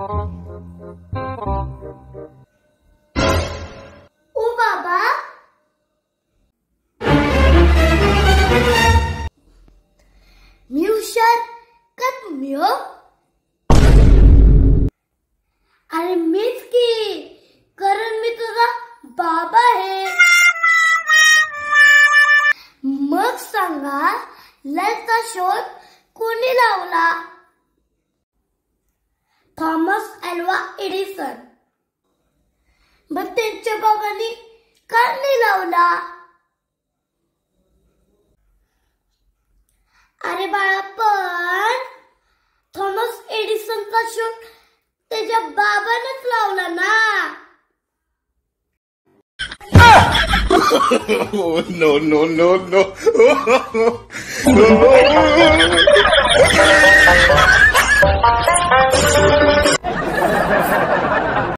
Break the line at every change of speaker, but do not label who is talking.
ओ बाबा, मी हुशार का तुम्ही हो? अरे मीच की, कारण मी तुझा बाबा आहे. मग सांगा, लाईटचा शोध कोणी लावला? Thomas Alva Edison. मग त्यांच्या बाबांनी का नाही लावला? अरे बाळा, पण थॉमस एडिसनचा शोध त्याच्या बाबानेच लावला ना.
No, no, no, no.